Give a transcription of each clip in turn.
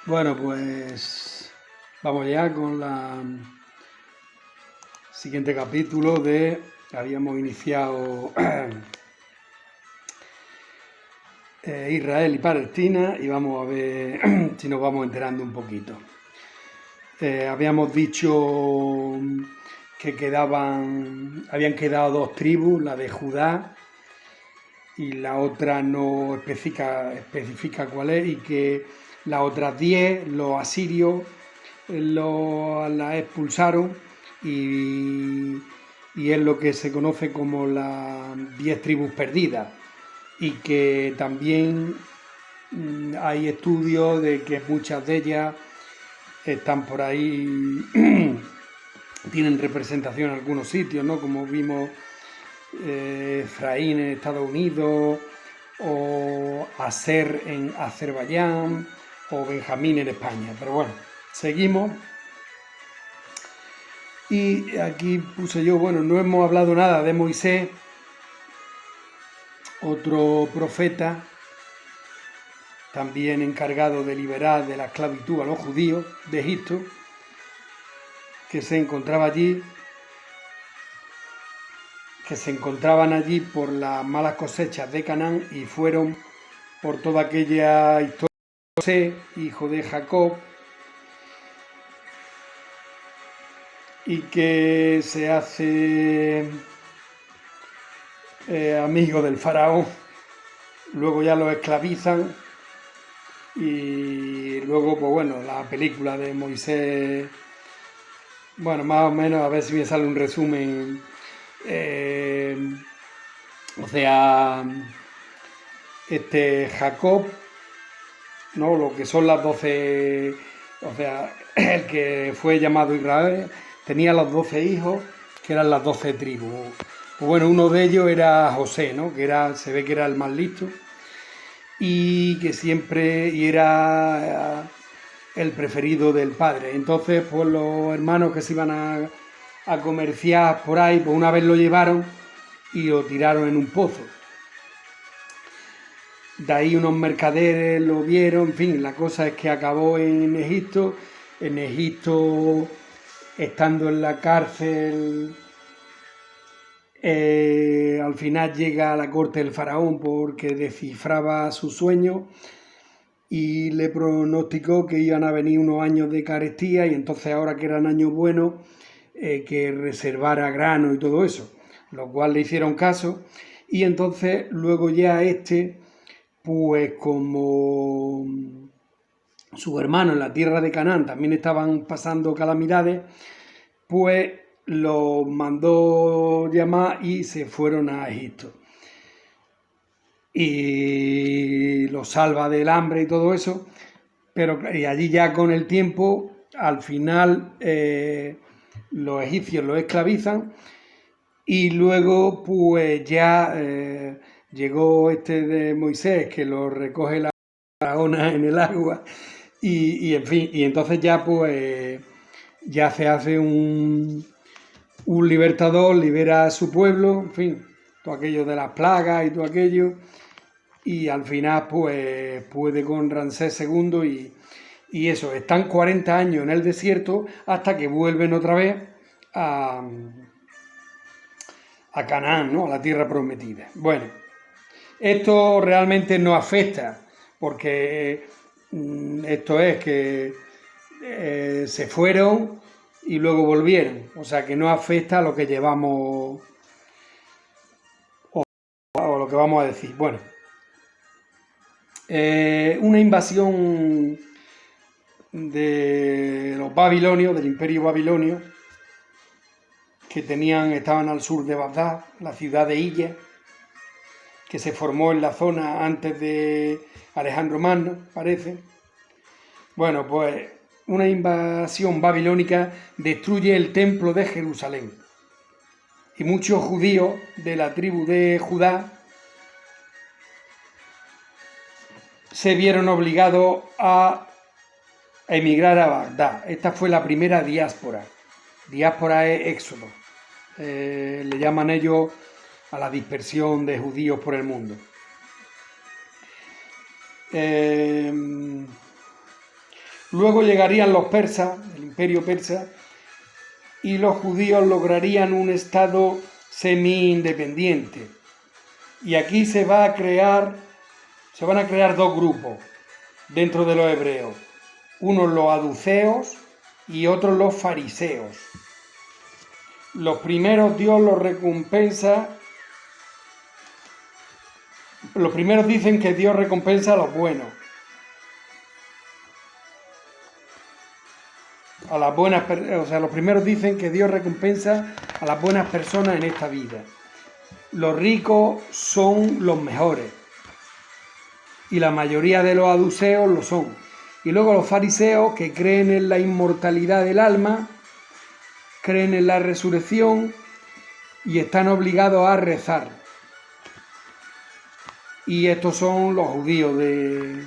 Bueno, pues vamos ya con el siguiente capítulo de... Habíamos iniciado Israel y Palestina y vamos a ver si nos vamos enterando un poquito. Habíamos dicho que habían quedado dos tribus, la de Judá y la otra no especifica cuál es, y que las otras 10, los asirios, las expulsaron y es lo que se conoce como las 10 tribus perdidas, y que también hay estudios de que muchas de ellas están por ahí, tienen representación en algunos sitios, ¿no? Como vimos Efraín en Estados Unidos, o Aser en Azerbaiyán, o Benjamín en España. Pero bueno, seguimos. Y aquí puse yo, bueno, no hemos hablado nada de Moisés, otro profeta, también encargado de liberar de la esclavitud a los judíos de Egipto, que se encontraban allí por las malas cosechas de Canaán, y fueron por toda aquella historia de José, hijo de Jacob, y que se hace amigo del faraón. Luego ya lo esclavizan y luego, pues bueno, la película de Moisés, bueno, más o menos, a ver si me sale un resumen. O sea, Jacob, ¿no? Lo que son las 12, o sea, el que fue llamado Israel, tenía los 12 hijos, que eran las 12 tribus. Pues bueno, uno de ellos era José, ¿no? Se ve que era el más listo, y que siempre era el preferido del padre. Entonces, pues los hermanos que se iban a comerciar por ahí, pues una vez lo llevaron y lo tiraron en un pozo. De ahí unos mercaderes lo vieron, en fin, la cosa es que acabó en Egipto. En Egipto, estando en la cárcel, al final llega a la corte del faraón porque descifraba su sueño y le pronosticó que iban a venir unos años de carestía, y entonces, ahora que eran años buenos, que reservara grano y todo eso, lo cual le hicieron caso. Y entonces luego ya pues como sus hermanos en la tierra de Canaán también estaban pasando calamidades, pues los mandó llamar y se fueron a Egipto. Y los salva del hambre y todo eso, pero y allí ya con el tiempo, al final, los egipcios los esclavizan, y luego pues ya llegó de Moisés, que lo recoge la faraona en el agua, y en fin, y entonces ya pues ya se hace un libertador, libera a su pueblo, en fin, todo aquello de las plagas y todo aquello, y al final pues puede con Ramsés II, y eso, están 40 años en el desierto hasta que vuelven otra vez a Canaán, ¿no? A la tierra prometida. Bueno, esto realmente no afecta, porque esto es que se fueron y luego volvieron, o sea que no afecta a lo que llevamos o lo que vamos a decir. Bueno, una invasión de los babilonios, del imperio babilonio, que estaban al sur de Bagdad, la ciudad de Hilla, que se formó en la zona antes de Alejandro Magno, parece. Bueno, pues una invasión babilónica destruye el templo de Jerusalén, y muchos judíos de la tribu de Judá se vieron obligados a emigrar a Bagdad. Esta fue la primera diáspora. Diáspora es éxodo. Le llaman ellos a la dispersión de judíos por el mundo. Luego llegarían los persas, el imperio persa, y los judíos lograrían un estado semi-independiente. Y aquí se van a crear dos grupos dentro de los hebreos. Unos los saduceos y otros los fariseos. Los primeros Dios los recompensa. Los primeros dicen que Dios recompensa a los buenos. A las buenas, o sea, los primeros dicen que Dios recompensa a las buenas personas en esta vida. Los ricos son los mejores. Y la mayoría de los saduceos lo son. Y luego los fariseos, que creen en la inmortalidad del alma, creen en la resurrección y están obligados a rezar. Y estos son los judíos de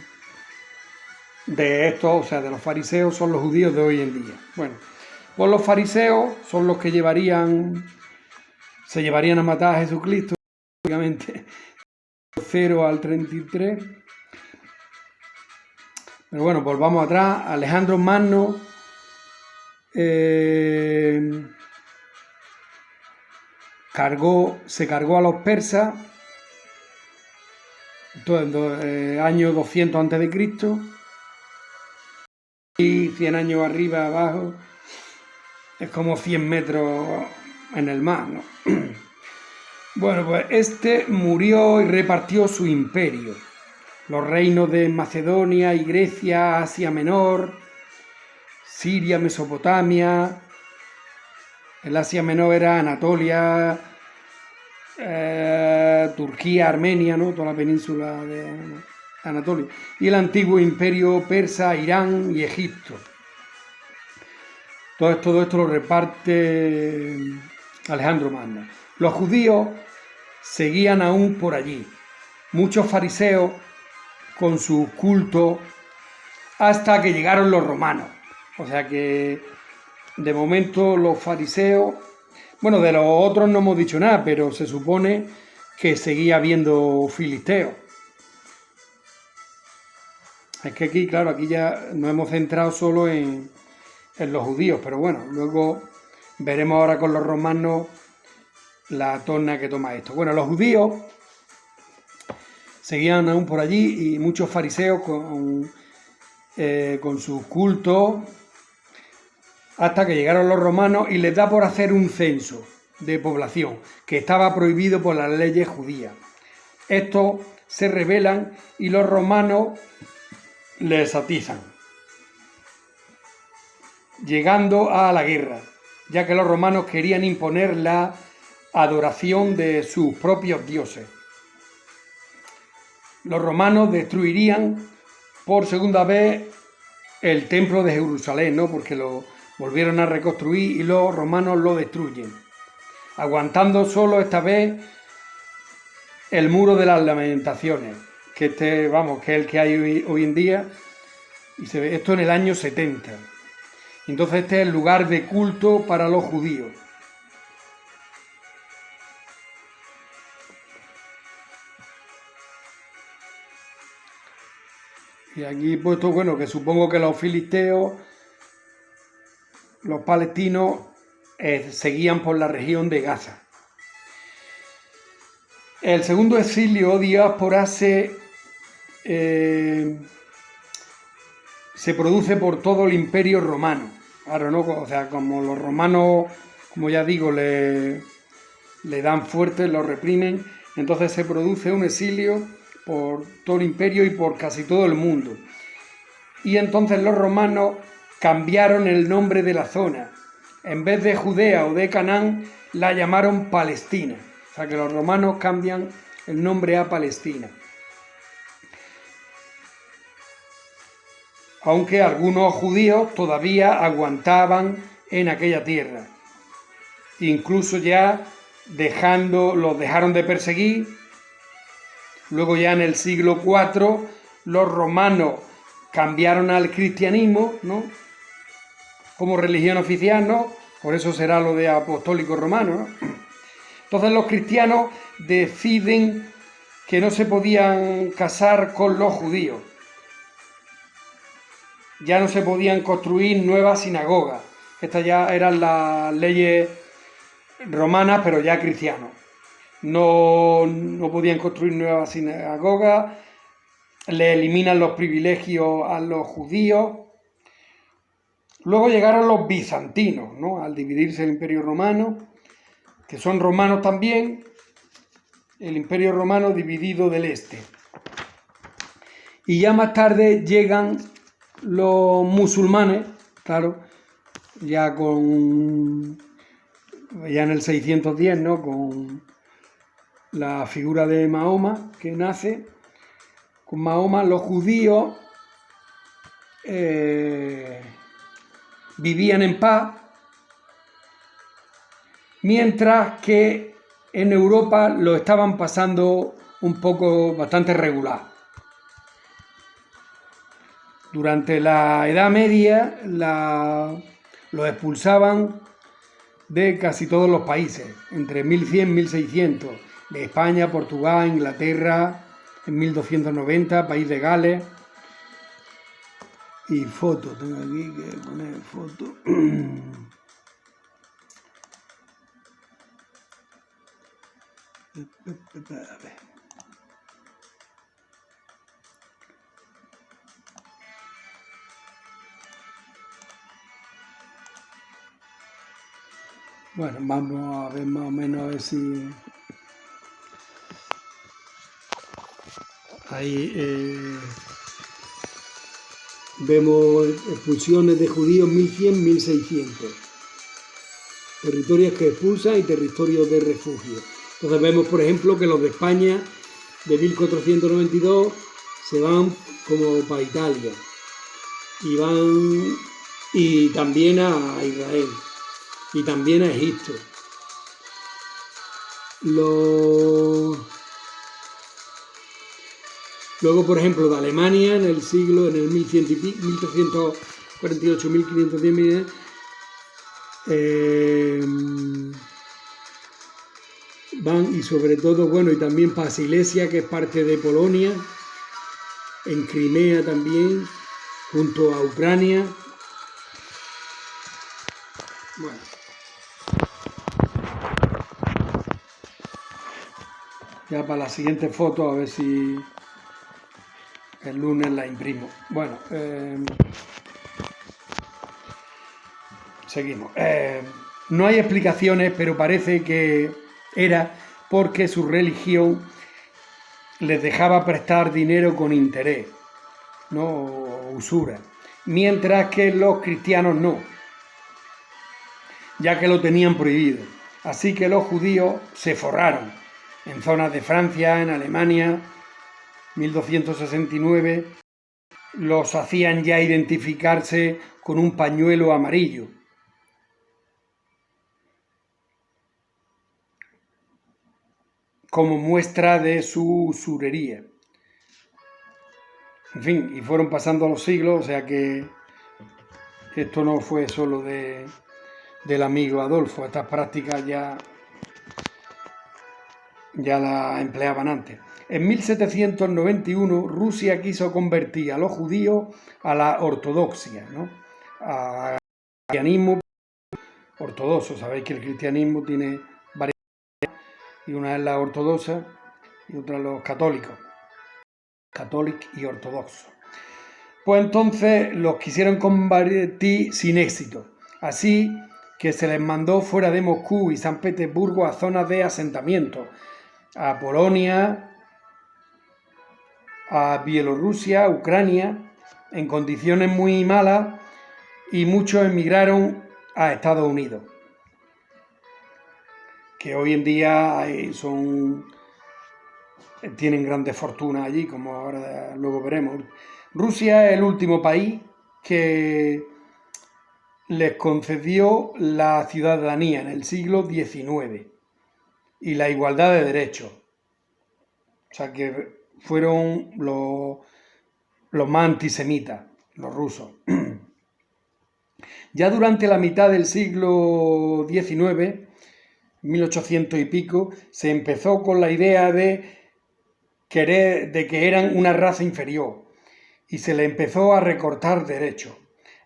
estos, o sea, de los fariseos son los judíos de hoy en día. Bueno, pues los fariseos son los que se llevarían a matar a Jesucristo, obviamente, 0 al 33. Pero bueno, volvamos atrás. Alejandro Magno se cargó a los persas, año 200 a.C., y 100 años arriba, abajo, es como 100 metros en el mar, ¿no? Bueno, pues este murió y repartió su imperio. Los reinos de Macedonia y Grecia, Asia Menor, Siria, Mesopotamia. El Asia Menor era Anatolia, Turquía, Armenia, ¿no? Toda la península de Anatolia. Y el antiguo imperio persa, Irán y Egipto. Todo esto lo reparte Alejandro Magno. Los judíos seguían aún por allí. Muchos fariseos con su culto, hasta que llegaron los romanos. O sea que de momento los fariseos, bueno, de los otros no hemos dicho nada, pero se supone que seguía habiendo filisteos. Es que aquí, claro, aquí ya nos hemos centrado solo en los judíos, pero bueno, luego veremos ahora con los romanos la torna que toma esto. Bueno, los judíos seguían aún por allí y muchos fariseos con sus cultos, hasta que llegaron los romanos y les da por hacer un censo de población que estaba prohibido por las leyes judías. Estos se rebelan y los romanos les atizan, llegando a la guerra, ya que los romanos querían imponer la adoración de sus propios dioses. Los romanos destruirían por segunda vez el templo de Jerusalén, ¿no? Porque lo volvieron a reconstruir y los romanos lo destruyen, aguantando solo esta vez el muro de las lamentaciones, que que es el que hay hoy en día, y se ve esto en el año 70. Entonces este es el lugar de culto para los judíos. Y aquí he puesto, bueno, que supongo que los filisteos, los palestinos, seguían por la región de Gaza. El segundo exilio, diáspora, se produce por todo el imperio romano. Claro, ¿no? O sea, como los romanos, como ya digo, le dan fuerte, lo reprimen, entonces se produce un exilio por todo el imperio y por casi todo el mundo. Y entonces los romanos cambiaron el nombre de la zona. En vez de Judea o de Canaán, la llamaron Palestina. O sea que los romanos cambian el nombre a Palestina. Aunque algunos judíos todavía aguantaban en aquella tierra. Incluso ya los dejaron de perseguir. Luego ya en el siglo IV los romanos cambiaron al cristianismo, ¿no? Como religión oficial, ¿no? Por eso será lo de apostólico romano, ¿no? Entonces los cristianos deciden que no se podían casar con los judíos. ya no se podían construir nuevas sinagogas. Estas ya eran las leyes romanas, pero ya cristianos. No podían construir nuevas sinagogas, le eliminan los privilegios a los judíos. Luego llegaron los bizantinos, ¿no? Al dividirse el Imperio Romano, que son romanos también, el Imperio Romano dividido del este. Y ya más tarde llegan los musulmanes, claro, ya en el 610, ¿no? Con la figura de Mahoma que nace. Con Mahoma los judíos vivían en paz, mientras que en Europa lo estaban pasando un poco bastante regular. Durante la Edad Media los expulsaban de casi todos los países, entre 1100 y 1600, de España, Portugal, Inglaterra, en 1290, País de Gales. Y foto, tengo aquí que poner foto. A ver. Bueno, vamos a ver más o menos a ver si ahí vemos expulsiones de judíos 1100-1600, territorios que expulsan y territorios de refugio. Entonces vemos, por ejemplo, que los de España de 1492 se van como para Italia y también a Israel y también a Egipto. Luego, por ejemplo, de Alemania en el 1100 y pico, 1348, 1510, van, y sobre todo, bueno, y también para Silesia, que es parte de Polonia, en Crimea también, junto a Ucrania. Bueno. Ya para la siguiente foto, a ver si el lunes la imprimo. Bueno, seguimos. No hay explicaciones, pero parece que era porque su religión les dejaba prestar dinero con interés, ¿no? O usura, mientras que los cristianos no, ya que lo tenían prohibido. Así que los judíos se forraron en zonas de Francia, en Alemania, 1269, los hacían ya identificarse con un pañuelo amarillo. Como muestra de su usurería. En fin, y fueron pasando los siglos, o sea que esto no fue solo del amigo Adolfo, estas prácticas ya las empleaban antes. En 1791 Rusia quiso convertir a los judíos a la ortodoxia, ¿no? Al cristianismo ortodoxo. Sabéis que el cristianismo tiene varias, y una es la ortodoxa y otra los católicos, católico y ortodoxo. Pues entonces los quisieron convertir sin éxito, así que se les mandó fuera de Moscú y San Petersburgo a zonas de asentamiento, a Polonia, a Bielorrusia, Ucrania, en condiciones muy malas, y muchos emigraron a Estados Unidos, que hoy en día tienen grandes fortunas allí, como ahora luego veremos. Rusia es el último país que les concedió la ciudadanía en el siglo XIX y la igualdad de derechos. O sea que fueron los más antisemitas, los rusos. Ya durante la mitad del siglo XIX, 1800 y pico, se empezó con la idea de que eran una raza inferior, y se le empezó a recortar derechos.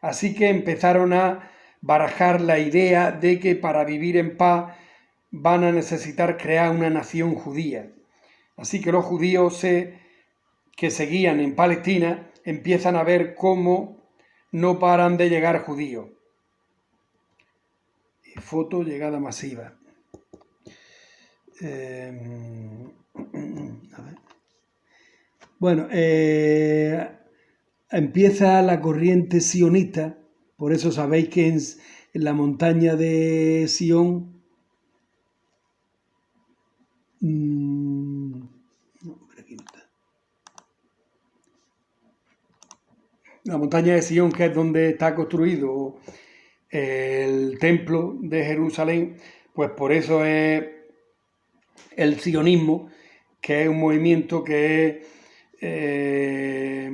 Así que empezaron a barajar la idea de que para vivir en paz van a necesitar crear una nación judía. Así que los judíos que seguían en Palestina empiezan a ver cómo no paran de llegar judíos. Y foto llegada masiva. A ver. Bueno, empieza la corriente sionista, por eso sabéis que en la montaña de Sion, la montaña de Sion, que es donde está construido el templo de Jerusalén, pues por eso es el sionismo, que es un movimiento que es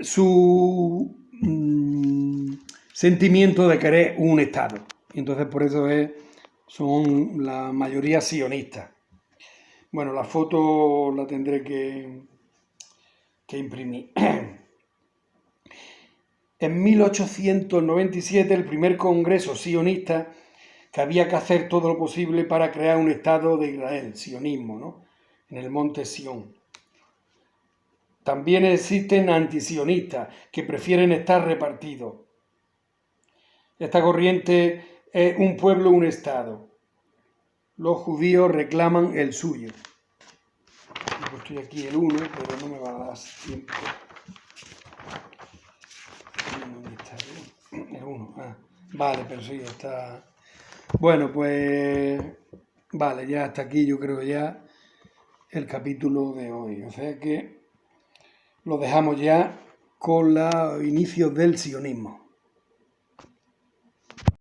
su sentimiento de querer un Estado. Y entonces por eso son la mayoría sionistas. Bueno, la foto la tendré que imprimir. En 1897 el primer congreso sionista, que había que hacer todo lo posible para crear un Estado de Israel, sionismo, ¿no? En el monte Sión. También existen antisionistas que prefieren estar repartidos. Esta corriente es un pueblo, un Estado. Los judíos reclaman el suyo. Yo estoy aquí el 1, pero no me va a dar tiempo. ¿Dónde está el 1? Ah, vale, pero sí, está... Bueno, pues... Vale, ya hasta aquí yo creo ya el capítulo de hoy. O sea que lo dejamos ya con los inicios del sionismo.